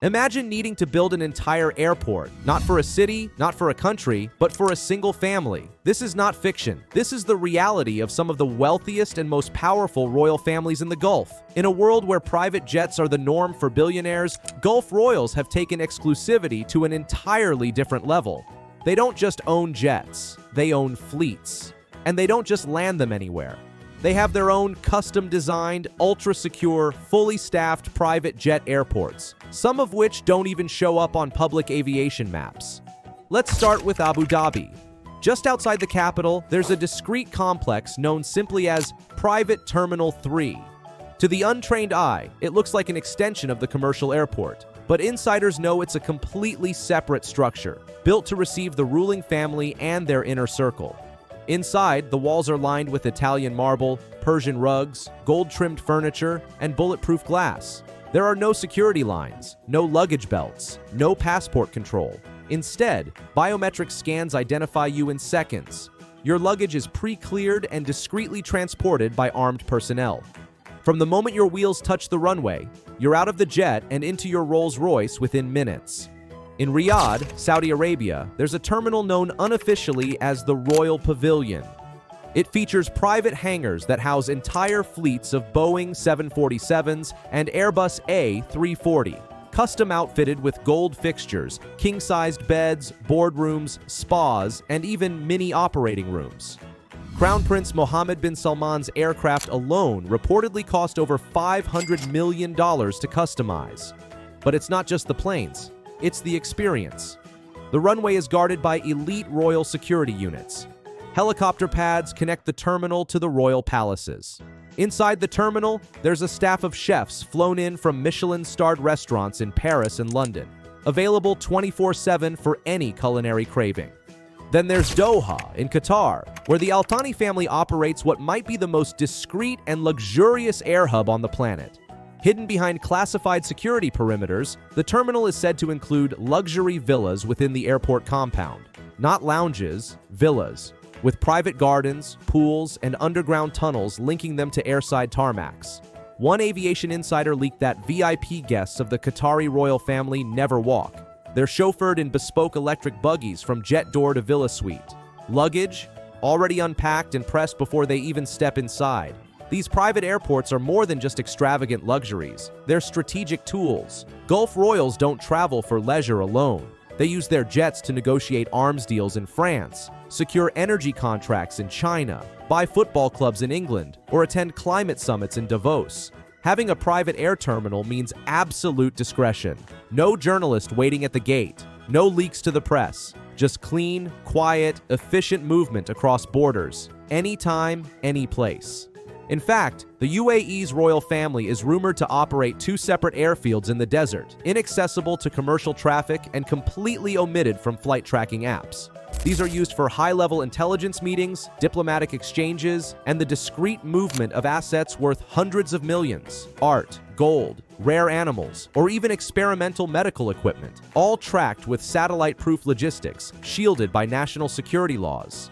Imagine needing to build an entire airport, not for a city, not for a country, but for a single family. This is not fiction. This is the reality of some of the wealthiest and most powerful royal families in the Gulf. In a world where private jets are the norm for billionaires, Gulf royals have taken exclusivity to an entirely different level. They don't just own jets, they own fleets. And they don't just land them anywhere. They have their own custom-designed, ultra-secure, fully staffed private jet airports, some of which don't even show up on public aviation maps. Let's start with Abu Dhabi. Just outside the capital, there's a discrete complex known simply as Private Terminal 3. To the untrained eye, it looks like an extension of the commercial airport, but insiders know it's a completely separate structure, built to receive the ruling family and their inner circle. Inside, the walls are lined with Italian marble, Persian rugs, gold-trimmed furniture, and bulletproof glass. There are no security lines, no luggage belts, no passport control. Instead, biometric scans identify you in seconds. Your luggage is pre-cleared and discreetly transported by armed personnel. From the moment your wheels touch the runway, you're out of the jet and into your Rolls-Royce within minutes. In Riyadh, Saudi Arabia, there's a terminal known unofficially as the Royal Pavilion. It features private hangars that house entire fleets of Boeing 747s and Airbus A340, custom outfitted with gold fixtures, king-sized beds, boardrooms, spas, and even mini operating rooms. Crown Prince Mohammed bin Salman's aircraft alone reportedly cost over $500 million to customize. But it's not just the planes. It's the experience. The runway is guarded by elite royal security units. Helicopter pads connect the terminal to the royal palaces. Inside the terminal, there's a staff of chefs flown in from Michelin-starred restaurants in Paris and London, available 24/7 for any culinary craving. Then there's Doha in Qatar, where the Al Thani family operates what might be the most discreet and luxurious air hub on the planet. Hidden behind classified security perimeters, the terminal is said to include luxury villas within the airport compound. Not lounges, villas, with private gardens, pools, and underground tunnels linking them to airside tarmacs. One aviation insider leaked that VIP guests of the Qatari royal family never walk. They're chauffeured in bespoke electric buggies from jet door to villa suite. Luggage, already unpacked and pressed before they even step inside. These private airports are more than just extravagant luxuries. They're strategic tools. Gulf royals don't travel for leisure alone. They use their jets to negotiate arms deals in France, secure energy contracts in China, buy football clubs in England, or attend climate summits in Davos. Having a private air terminal means absolute discretion. No journalist waiting at the gate. No leaks to the press. Just clean, quiet, efficient movement across borders. Anytime, any place. In fact, the UAE's royal family is rumored to operate 2 separate airfields in the desert, inaccessible to commercial traffic and completely omitted from flight tracking apps. These are used for high-level intelligence meetings, diplomatic exchanges, and the discreet movement of assets worth hundreds of millions: art, gold, rare animals, or even experimental medical equipment, all tracked with satellite-proof logistics, shielded by national security laws.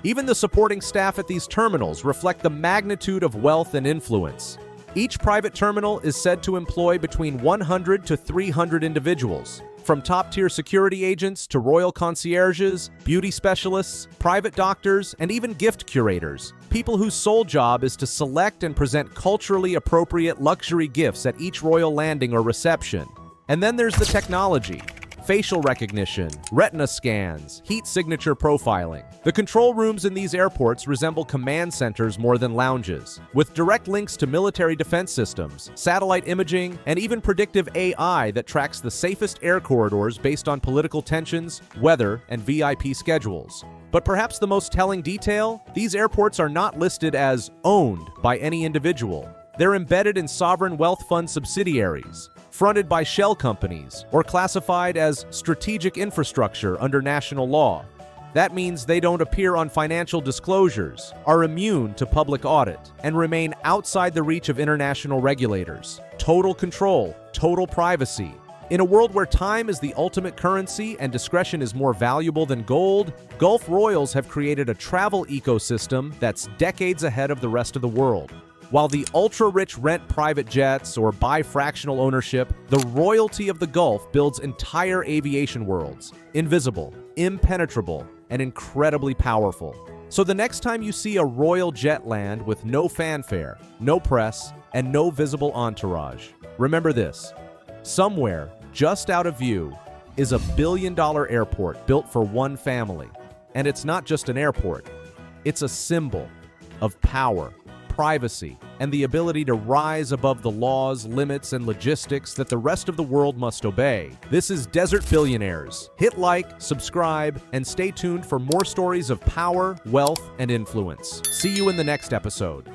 Even the supporting staff at these terminals reflect the magnitude of wealth and influence. Each private terminal is said to employ between 100 to 300 individuals, from top-tier security agents to royal concierges, beauty specialists, private doctors, and even gift curators, people whose sole job is to select and present culturally appropriate luxury gifts at each royal landing or reception. And then there's the technology. Facial recognition, retina scans, heat signature profiling. The control rooms in these airports resemble command centers more than lounges, with direct links to military defense systems, satellite imaging, and even predictive AI that tracks the safest air corridors based on political tensions, weather, and VIP schedules. But perhaps the most telling detail, these airports are not listed as owned by any individual. They're embedded in sovereign wealth fund subsidiaries, fronted by shell companies, or classified as strategic infrastructure under national law. That means they don't appear on financial disclosures, are immune to public audit, and remain outside the reach of international regulators. Total control, total privacy. In a world where time is the ultimate currency and discretion is more valuable than gold, Gulf royals have created a travel ecosystem that's decades ahead of the rest of the world. While the ultra-rich rent private jets or buy fractional ownership, the royalty of the Gulf builds entire aviation worlds, invisible, impenetrable, and incredibly powerful. So the next time you see a royal jet land with no fanfare, no press, and no visible entourage, remember this: somewhere, just out of view, is a billion-dollar airport built for one family. And it's not just an airport. It's a symbol of power, privacy, and the ability to rise above the laws, limits, and logistics that the rest of the world must obey. This is Desert Billionaires. Hit like, subscribe, and stay tuned for more stories of power, wealth, and influence. See you in the next episode.